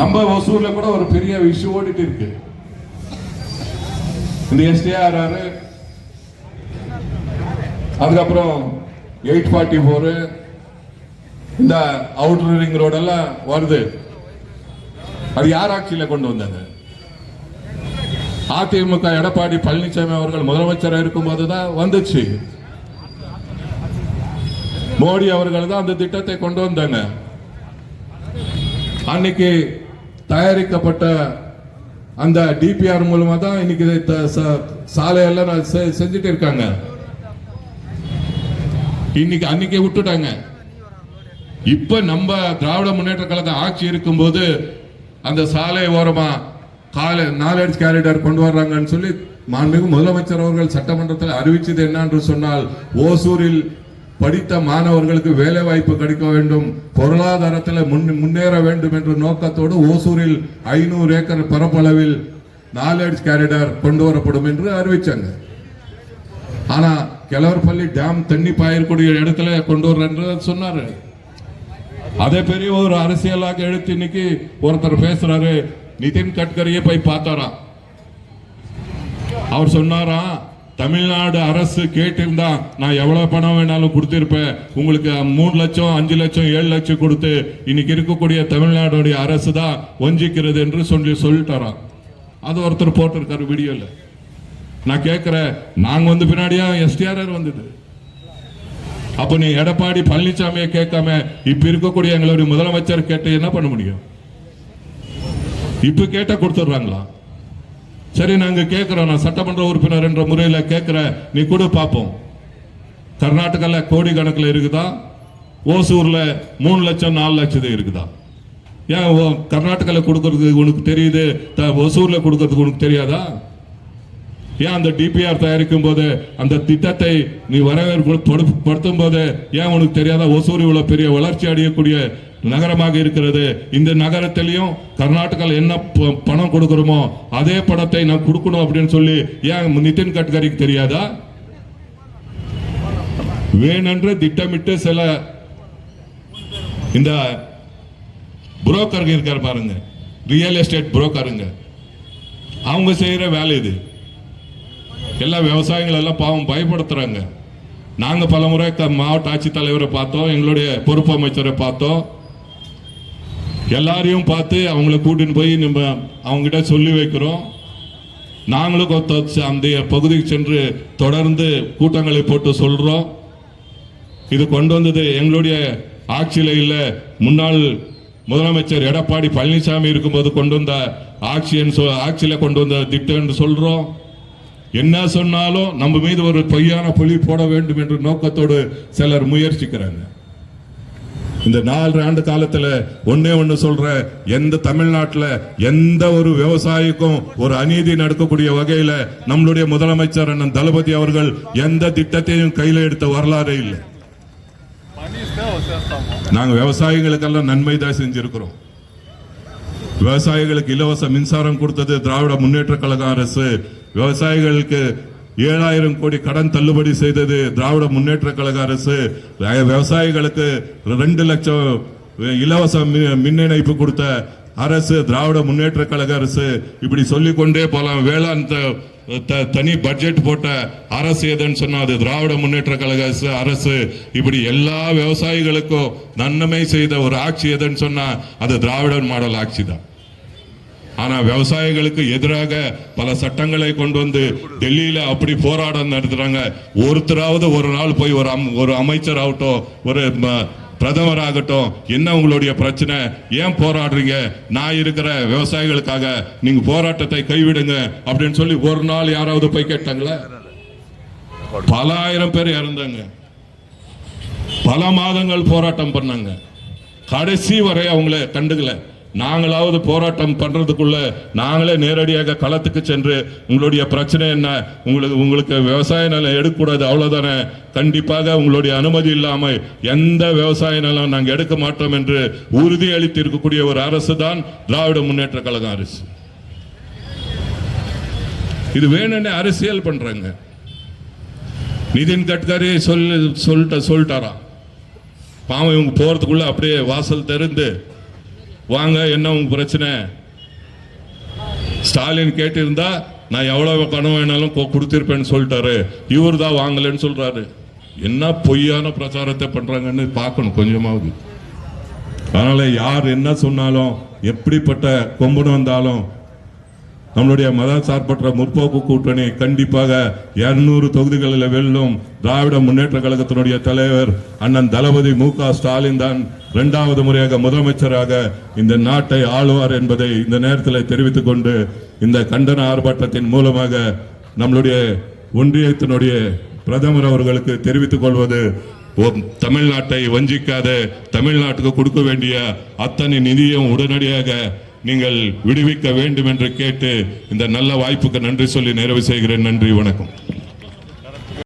நம்ம ஒசூர்ல கூட ஒரு பெரிய விஷயம் ஓடிட்டு இருக்கு. இந்த STR அதுக்கப்புறம் 844 இந்த அவுட்டர் ரிங் ரோடு எல்லாம் வருது. அது யார் ஆட்சியில கொண்டு வந்தாங்க? அதிமுக எடப்பாடி பழனிசாமி அவர்கள் முதலமைச்சராக இருக்கும் போதுதான் வந்துச்சு. மோடி அவர்கள் தான் அந்த திட்டத்தை கொண்டு வந்தாங்க. அன்னைக்கு தயாரிக்கப்பட்ட அந்த டிபிஆர் மூலமா தான் இன்னைக்கு சாலையெல்லாம் செஞ்சுட்டு இருக்காங்க. இன்னைக்கு அன்னைக்கே விட்டுட்டாங்க. இப்ப நம்ம திராவிட முன்னேற்ற கழகம் ஆட்சி இருக்கும்போது அந்த சாலை ஓரமா நாலேஜ் காரிடார் கொண்டு வர்றாங்கன்னு சொல்லி மாண்புமிகு முதலமைச்சர் அவர்கள் சட்டமன்றத்தில் அறிவிச்சது என்னன்னு சொன்னால், ஓசூரில் படித்த மாணவர்களுக்கு வேலை வாய்ப்பு கிடைக்க வேண்டும், பொருளாதாரத்தில் முன்னேற வேண்டும் என்ற நோக்கத்தோடு ஓசூரில் 500 ஏக்கர் பரப்பளவில் நாலேஜ் காரிடார் கொண்டு வரப்படும் என்று அறிவிச்சாங்க. ஆனா கிழவர்பள்ளி டேம் தண்ணி பாயக்கூடிய இடத்துல கொண்டு வர்ற சொன்னாரு. அதே பெரிய ஒரு அரசியலாக எடுத்து இன்னைக்கு ஒருத்தர் பேசுறாரு. நிதின் கட்கரியை போய் பார்த்தாரா? அவர் சொன்னாரா, தமிழ்நாடு அரசு கேட்டிருந்தா நான் எவ்வளவு பணம் வேணாலும் கொடுத்திருப்பேன், உங்களுக்கு 3 லட்சம் 5 லட்சம் 7 லட்சம் கொடுத்து இன்னைக்கு இருக்கக்கூடிய தமிழ்நாடுடைய அரசு தான் வஞ்சிக்கிறது என்று சொல்லிட்டாராம். அது ஒருத்தர் போட்டிருக்காரு வீடியோல. நான் கேட்கிறேன், நாங்க வந்து பின்னாடியா STR வந்தது? அப்ப நீ எடப்பாடி பழனிசாமியை கேட்காம இப்ப இருக்கக்கூடிய எங்களுடைய முதலமைச்சர் கேட்டு என்ன பண்ண முடியும்? இப்ப கேட்ட கொடுத்துடுறாங்களா? சரி, நாங்க கேட்கிறோம், நான் சட்டமன்ற உறுப்பினர் என்ற முறையில கேட்கிறேன், நீ கூட பார்ப்போம். கர்நாடகால கோடி கணக்கில் இருக்குதா? ஓசூர்ல 3 லட்சம் 4 லட்சம் இருக்குதா? ஏன் கர்நாடகால கொடுக்கறதுக்கு உனக்கு தெரியுது, ஓசூர்ல கொடுக்கறதுக்கு உனக்கு தெரியாதா? ஏன் அந்த டிபிஆர் தயாரிக்கும் போது அந்த திட்டத்தை நீ வரவேற்படுத்தும் போது ஏன் உனக்கு தெரியாதா? ஒசூர் இவ்வளவு பெரிய வளர்ச்சி அடையக்கூடிய நகரமாக இருக்கிறது. இந்த நகரத்திலையும் கர்நாடகாவில் என்ன பணம் கொடுக்கிறோமோ அதே பணத்தை நான் கொடுக்கணும் அப்படின்னு சொல்லி ஏன் நிதின் கட்கரிக்கு தெரியாதா? வேணென்று திட்டமிட்டு சில இந்த புரோக்கருங்க இருக்காரு பாருங்க, ரியல் எஸ்டேட் புரோக்கருங்க, அவங்க செய்யற வேலை இது. எல்லா விவசாயிகள் எல்லாம் பாவம் பயப்படுத்துறாங்க. நாங்க பலமுறை மாவட்ட ஆட்சித்தலைவரை பார்த்தோம், எங்களுடைய பொறுப்பு அமைச்சரை பார்த்தோம், எல்லாரையும் பார்த்து அவங்கள கூட்டின்னு போய் நம்ம அவங்ககிட்ட சொல்லி வைக்கிறோம். நாங்களும் அந்த பகுதிக்கு சென்று தொடர்ந்து கூட்டங்களை போட்டு சொல்றோம். இது கொண்டு வந்தது எங்களுடைய ஆட்சியில இல்ல, முன்னாள் முதலமைச்சர் எடப்பாடி பழனிசாமி இருக்கும்போது கொண்டு வந்த ஆட்சியில கொண்டு வந்த திட்டம் என்று சொல்றோம். என்ன சொன்னாலும் நம்ம மீது ஒரு பொய்யான பொலி போட வேண்டும் என்ற நோக்கத்தோடு சிலர் முயற்சிக்கிறாங்க. இந்த 4 ஆண்டு காலத்துல ஒண்ணு சொல்ற, எந்த தமிழ்நாட்டில் எந்த ஒரு விவசாயிக்கும் ஒரு அநீதி நடக்கக்கூடிய வகையில நம்மளுடைய முதலமைச்சர் அண்ணன் தளபதி அவர்கள் எந்த திட்டத்தையும் கையில எடுத்த வரலாறு இல்லை. நாங்க விவசாயிகளுக்கெல்லாம் நன்மை தான் செஞ்சிருக்கிறோம். விவசாயிகளுக்கு இலவச மின்சாரம் கொடுத்தது திராவிட முன்னேற்ற கழக அரசு. விவசாயிகளுக்கு 7000 கோடி கடன் தள்ளுபடி செய்தது திராவிட முன்னேற்ற கழக அரசு. விவசாயிகளுக்கு 2 லட்சம் இலவச மின் இணைப்பு கொடுத்த அரசு திராவிட முன்னேற்ற கழக அரசு. இப்படி சொல்லிக்கொண்டே போலாம். வேளாண் தனி பட்ஜெட் போட்ட அரசு எதுன்னு சொன்னா அது திராவிட முன்னேற்ற கழக அரசு. இப்படி எல்லா விவசாயிகளுக்கும் நன்மை செய்த ஒரு ஆட்சி எதுன்னு சொன்னா அது திராவிட மாடல் ஆட்சி தான். ஆனா விவசாயிகளுக்கு எதிராக பல சட்டங்களை கொண்டு வந்து டெல்லியில அப்படி போராட்டம் நடத்துறாங்க. ஒருத்தராவது ஒரு நாள் போய் ஒரு அமைச்சர் ஆகட்டும், ஒரு பிரதமர் ஆகட்டும், என்ன உங்களுடைய பிரச்சனை, ஏன் போராடுறீங்க, நான் இருக்கிற விவசாயிகளுக்காக, நீங்க போராட்டத்தை கைவிடுங்க அப்படின்னு சொல்லி ஒரு நாள் யாராவது போய் கேட்டாங்களா? பல ஆயிரம் பேர் இறந்தாங்க. பல மாதங்கள் போராட்டம் பண்ணாங்க. கடைசி வரை அவங்கள கண்டுக்கல. நாங்களாவது போராட்டம் பண்றதுக்குள்ள நாங்களே நேரடியாக களத்துக்கு சென்று உங்களுடைய பிரச்சனை என்ன, உங்களுக்கு விவசாய நிலம் எடுக்கக்கூடாது அவ்வளவுதானே, கண்டிப்பாக உங்களுடைய அனுமதி இல்லாம எந்த விவசாய நிலம் நாங்கள் எடுக்க மாட்டோம் என்று உறுதி அளித்து இருக்கக்கூடிய ஒரு அரசு தான் திராவிட முன்னேற்ற கழக அரசு. இது வேணும்னு அரசியல் பண்றாங்க. நிதின் கட்கரி சொல்லிட்டாரா? பாவம் இவங்க போறதுக்குள்ள அப்படியே வாசல் திறந்து வாங்க, என்ன உங்க பிரச்சனை? ஸ்டாலின் கேட்டிருந்தா நான் எவ்வளவு பணம் வேணாலும் கொடுத்திருப்பேன்னு சொல்லிட்டாரு. இவர் தான் வாங்கலன்னு சொல்றாரு. என்ன பொய்யான பிரச்சாரத்தை பண்றாங்கன்னு பார்க்கணும் கொஞ்சமாவது. அதனால யார் என்ன சொன்னாலும், எப்படிப்பட்ட கொம்புன்னு வந்தாலும், நம்மளுடைய மத சார்பற்ற முற்போக்கு கூட்டணி கண்டிப்பாக 200 தொகுதிகளில் வெல்லும். திராவிட முன்னேற்ற கழகத்தினுடைய தலைவர் அண்ணன் தளபதி மு.க. ஸ்டாலின் தான் 2வது முறையாக முதலமைச்சராக இந்த நாட்டை ஆளுவார் என்பதை இந்த நேரத்தில் தெரிவித்துக் கொண்டு, இந்த கண்டன ஆர்ப்பாட்டத்தின் மூலமாக நம்மளுடைய ஒன்றியத்தினுடைய பிரதமர் அவர்களுக்கு தெரிவித்துக் கொள்வது, தமிழ்நாட்டை வஞ்சிக்காத, தமிழ்நாட்டுக்கு கொடுக்க வேண்டிய அத்தனை நிதியும் உடனடியாக நீங்கள் விடுவிக்க வேண்டும் என்று கேட்டு இந்த நல்ல வாய்ப்புக்கு நன்றி சொல்லி நிறைவு செய்கிறேன். நன்றி, வணக்கம்.